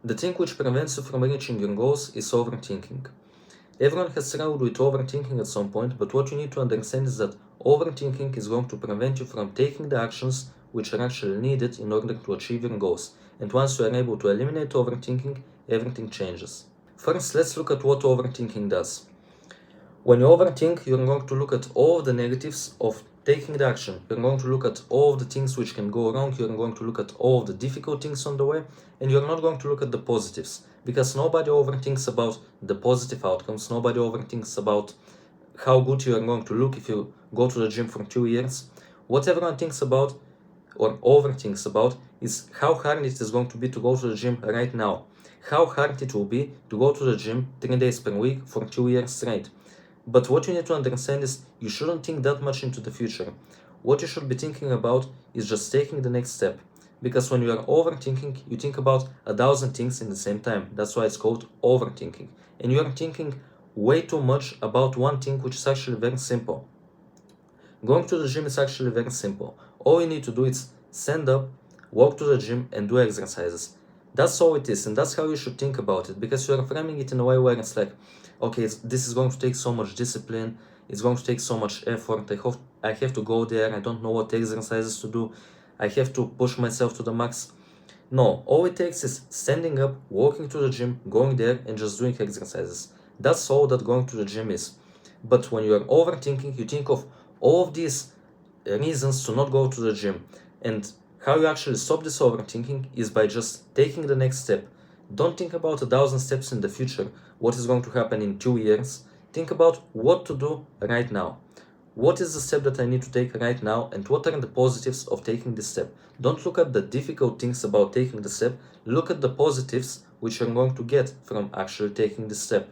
The thing which prevents you from reaching your goals is overthinking. Everyone has struggled with overthinking at some point, but what you need to understand is that overthinking is going to prevent you from taking the actions which are actually needed in order to achieve your goals. And once you are able to eliminate overthinking, everything changes. First, let's look at what overthinking does. When you overthink, you're going to look at all the negatives of taking the action. You're going to look at all the things which can go wrong. You're going to look at all the difficult things on the way, and you're not going to look at the positives, because nobody overthinks about the positive outcomes. Nobody overthinks about how good you are going to look if you go to the gym for 2 years. What everyone thinks about or overthinks about is how hard it is going to be to go to the gym right now. How hard it will be to go to the gym 3 days per week for 2 years straight. But what you need to understand is you shouldn't think that much into the future. What you should be thinking about is just taking the next step. Because when you are overthinking, you think about 1,000 things in the same time. That's why it's called overthinking. And you are thinking way too much about one thing which is actually very simple. Going to the gym is actually very simple. All you need to do is stand up, walk to the gym, and do exercises. That's all it is, and that's how you should think about it, because you are framing it in a way where it's like, okay, this is going to take so much discipline, it's going to take so much effort, I have to go there, I don't know what exercises to do, I have to push myself to the max. No, all it takes is standing up, walking to the gym, going there, and just doing exercises. That's all that going to the gym is. But when you are overthinking, you think of all of these reasons to not go to the gym. And how you actually stop this overthinking is by just taking the next step. Don't think about 1,000 steps in the future, what is going to happen in 2 years. Think about what to do right now. What is the step that I need to take right now, and what are the positives of taking this step? Don't look at the difficult things about taking the step, look at the positives which you're going to get from actually taking the step.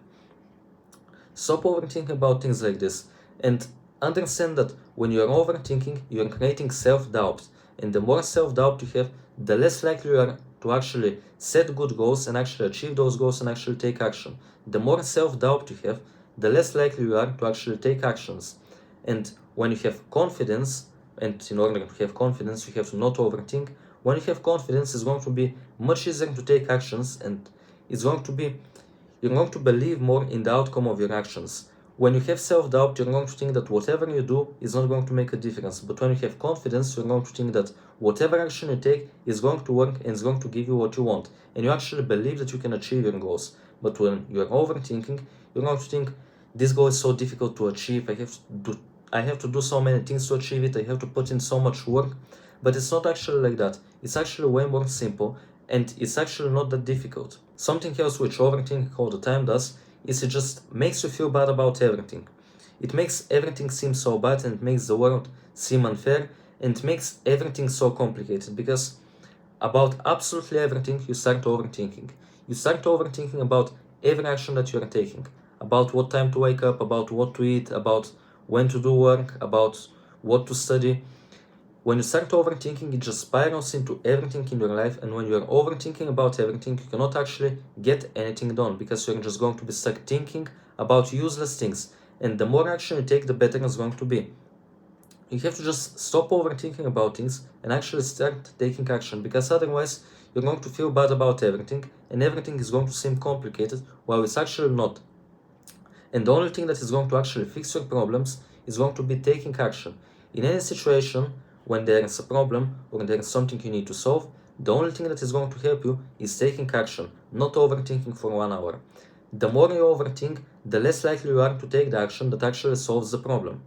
Stop overthinking about things like this, and understand that when you are overthinking, you are creating self-doubt. And the more self-doubt you have, the less likely you are to actually set good goals and actually achieve those goals and actually take action. The more self-doubt you have, the less likely you are to actually take actions. And when you have confidence, and in order to have confidence, you have to not overthink. When you have confidence, it's going to be much easier to take actions, and you're going to believe more in the outcome of your actions. When you have self-doubt, you're going to think that whatever you do is not going to make a difference. But when you have confidence, you're going to think that whatever action you take is going to work and is going to give you what you want. And you actually believe that you can achieve your goals. But when you're overthinking, you're going to think, this goal is so difficult to achieve, I have to do so many things to achieve it, I have to put in so much work. But it's not actually like that. It's actually way more simple, and it's actually not that difficult. Something else which overthinking all the time does is it just makes you feel bad about everything. It makes everything seem so bad, and it makes the world seem unfair, and it makes everything so complicated, because about absolutely everything you start overthinking. You start overthinking about every action that you are taking, about what time to wake up, about what to eat, about when to do work, about what to study. When you start overthinking, it just spirals into everything in your life, and when you are overthinking about everything, you cannot actually get anything done, because you're just going to be stuck thinking about useless things, and the more action you take, the better it's going to be. You have to just stop overthinking about things and actually start taking action, because otherwise you're going to feel bad about everything, and everything is going to seem complicated while it's actually not. And the only thing that is going to actually fix your problems is going to be taking action. In any situation, when there is a problem or there is something you need to solve, the only thing that is going to help you is taking action, not overthinking for 1 hour. The more you overthink, the less likely you are to take the action that actually solves the problem.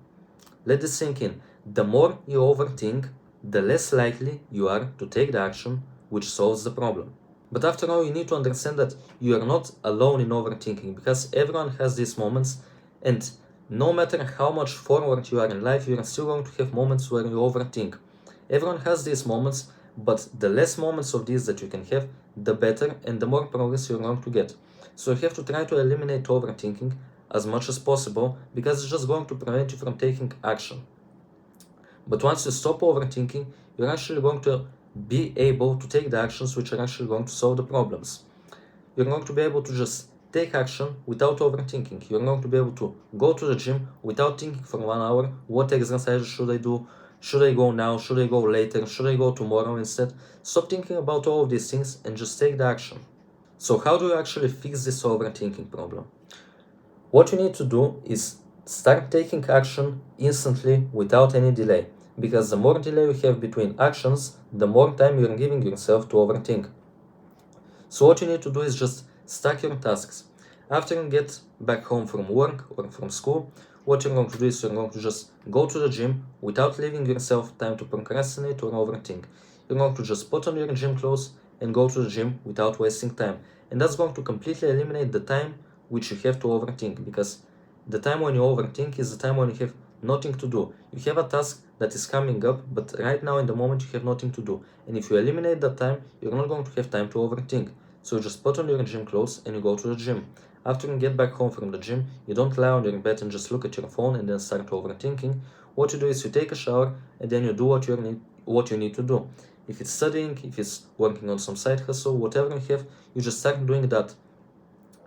Let this sink in. The more you overthink, the less likely you are to take the action which solves the problem. But after all, you need to understand that you are not alone in overthinking, because everyone has these moments, and no matter how much forward you are in life, you are still going to have moments where you overthink. Everyone has these moments, but the less moments of these that you can have, the better and the more progress you're going to get. So you have to try to eliminate overthinking as much as possible, because it's just going to prevent you from taking action. But once you stop overthinking, you're actually going to be able to take the actions which are actually going to solve the problems. You're going to be able to just take action without overthinking. You're going to be able to go to the gym without thinking for 1 hour, what exercises should I do? Should I go now? Should I go later? Should I go tomorrow instead? Stop thinking about all of these things and just take the action. So how do you actually fix this overthinking problem? What you need to do is start taking action instantly without any delay, because the more delay you have between actions, the more time you're giving yourself to overthink. So what you need to do is just stack your tasks. After you get back home from work or from school, what you're going to do is you're going to just go to the gym without leaving yourself time to procrastinate or overthink. You're going to just put on your gym clothes and go to the gym without wasting time. And that's going to completely eliminate the time which you have to overthink, because the time when you overthink is the time when you have nothing to do. You have a task that is coming up, but right now in the moment you have nothing to do. And if you eliminate that time, you're not going to have time to overthink. So you just put on your gym clothes and you go to the gym. After you get back home from the gym, you don't lie on your bed and just look at your phone and then start overthinking. What you do is you take a shower and then you do what you need to do. If it's studying, if it's working on some side hustle, whatever you have, you just start doing that.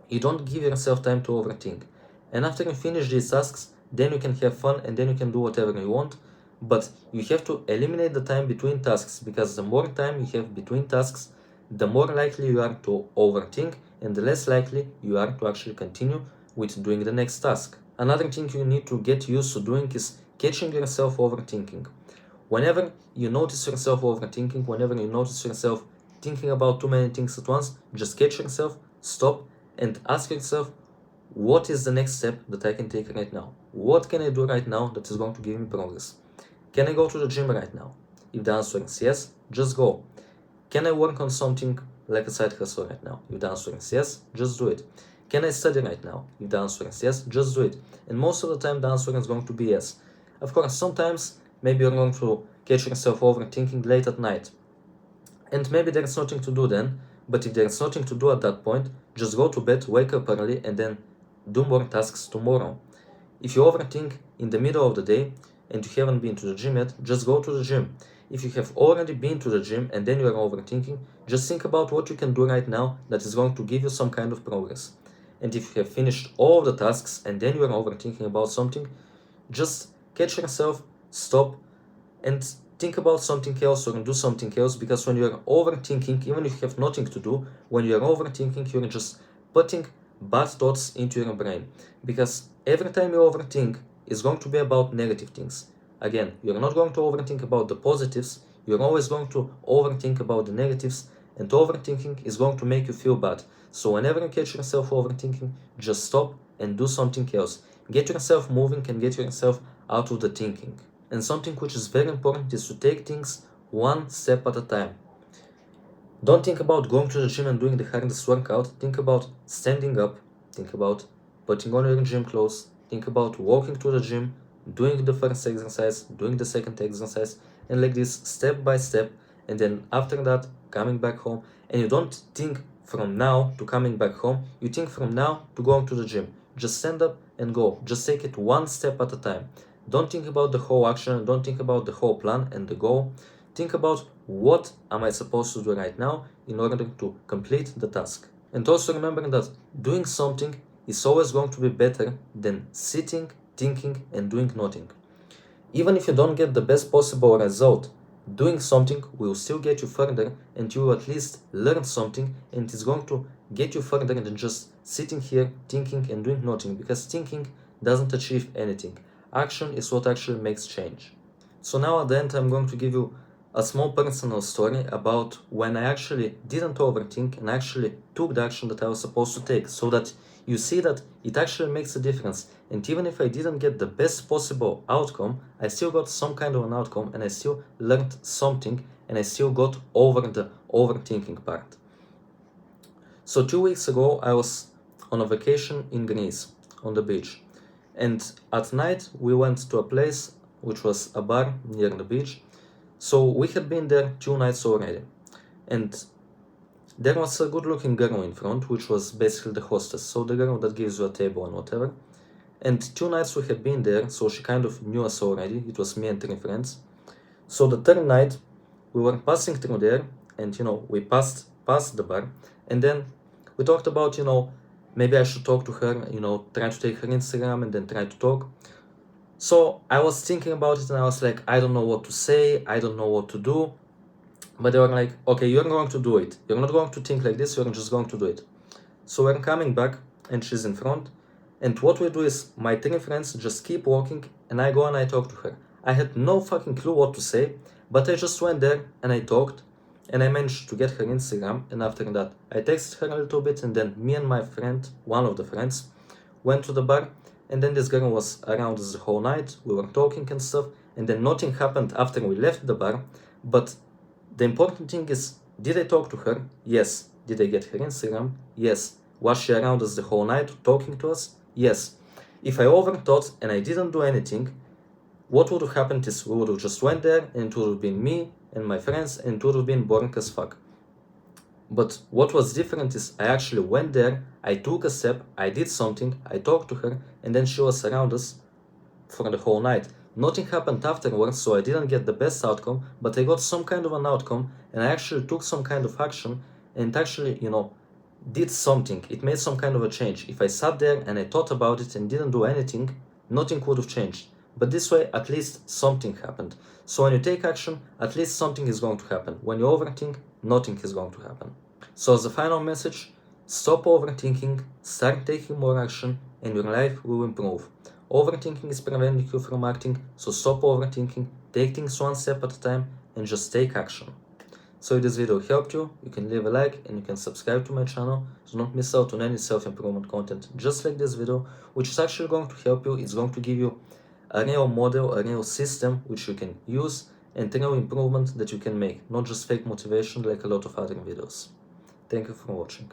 You don't give yourself time to overthink. And after you finish these tasks, then you can have fun and then you can do whatever you want. But you have to eliminate the time between tasks, because the more time you have between tasks, the more likely you are to overthink and the less likely you are to actually continue with doing the next task. Another thing you need to get used to doing is catching yourself overthinking. Whenever you notice yourself overthinking, whenever you notice yourself thinking about too many things at once, just catch yourself, stop, and ask yourself, what is the next step that I can take right now? What can I do right now that is going to give me progress? Can I go to the gym right now? If the answer is yes, just go. Can I work on something like a side hustle right now? If the answer is yes, just do it. Can I study right now? If the answer is yes, just do it. And most of the time, the answer is going to be yes. Of course, sometimes maybe you're going to catch yourself overthinking late at night. And maybe there's nothing to do then, but if there's nothing to do at that point, just go to bed, wake up early, and then do more tasks tomorrow. If you overthink in the middle of the day and you haven't been to the gym yet, just go to the gym. If you have already been to the gym and then you are overthinking, just think about what you can do right now that is going to give you some kind of progress. And if you have finished all of the tasks and then you are overthinking about something, just catch yourself, stop, and think about something else or do something else, because when you're overthinking, even if you have nothing to do, when you're overthinking, you're just putting bad thoughts into your brain, because every time you overthink is going to be about negative things. Again, you're not going to overthink about the positives, you're always going to overthink about the negatives, and overthinking is going to make you feel bad. So whenever you catch yourself overthinking, just stop and do something else. Get yourself moving and get yourself out of the thinking. And something which is very important is to take things one step at a time. Don't think about going to the gym and doing the hardest workout. Think about standing up. Think about putting on your gym clothes. Think about walking to the gym, doing the first exercise, doing the second exercise, and like this step by step. And then after that, coming back home. And you don't think from now to coming back home. You think from now to going to the gym. Just stand up and go. Just take it one step at a time. Don't think about the whole action. Don't think about the whole plan and the goal. Think about what am I supposed to do right now in order to complete the task. And also remember that doing something is always going to be better than sitting, thinking, and doing nothing. Even if you don't get the best possible result, doing something will still get you further, and you will at least learn something, and it is going to get you further than just sitting here, thinking, and doing nothing, because thinking doesn't achieve anything. Action is what actually makes change. So now at the end, I'm going to give you a small personal story about when I actually didn't overthink and actually took the action that I was supposed to take, so that you see that it actually makes a difference. And even if I didn't get the best possible outcome, I still got some kind of an outcome, and I still learned something, and I still got over the overthinking part. So 2 weeks ago, I was on a vacation in Greece, on the beach. And at night, we went to a place which was a bar near the beach. So we had been there 2 nights already. And there was a good looking girl in front, which was basically the hostess. So the girl that gives you a table and whatever. And 2 nights we had been there, so she kind of knew us already. It was me and 3 friends. So the third night, we were passing through there, and we passed the bar, and then we talked about, maybe I should talk to her, try to take her Instagram and then try to talk. So I was thinking about it and I was like, I don't know what to say, I don't know what to do. But they were like, okay, you're going to do it. You're not going to think like this, you're just going to do it. So we're coming back, and she's in front. And what we do is, my three friends just keep walking, and I go and I talk to her. I had no fucking clue what to say, but I just went there and I talked, and I managed to get her Instagram. And after that, I texted her a little bit, and then me and my friend, one of the friends, went to the bar. And then this girl was around us the whole night. We were talking and stuff, and then nothing happened after we left the bar. But the important thing is, did I talk to her? Yes. Did I get her Instagram? Yes. Was she around us the whole night talking to us? Yes. If I overthought and I didn't do anything, what would have happened is we would have just went there, and it would have been me and my friends, and it would have been boring as fuck. But what was different is I actually went there, I took a step, I did something, I talked to her, and then she was around us for the whole night. Nothing happened afterwards, so I didn't get the best outcome, but I got some kind of an outcome, and I actually took some kind of action, and it actually, did something. It made some kind of a change. If I sat there and I thought about it and didn't do anything, nothing would have changed. But this way, at least something happened. So when you take action, at least something is going to happen. When you overthink, nothing is going to happen. So as a final message, stop overthinking, start taking more action, and your life will improve. Overthinking is preventing you from acting, so stop overthinking, take things one step at a time, and just take action. So if this video helped you, you can leave a like and you can subscribe to my channel to not miss out on any self-improvement content just like this video, which is actually going to help you. It's going to give you a real model, a real system which you can use, and real improvement that you can make, not just fake motivation like a lot of other videos. Thank you for watching.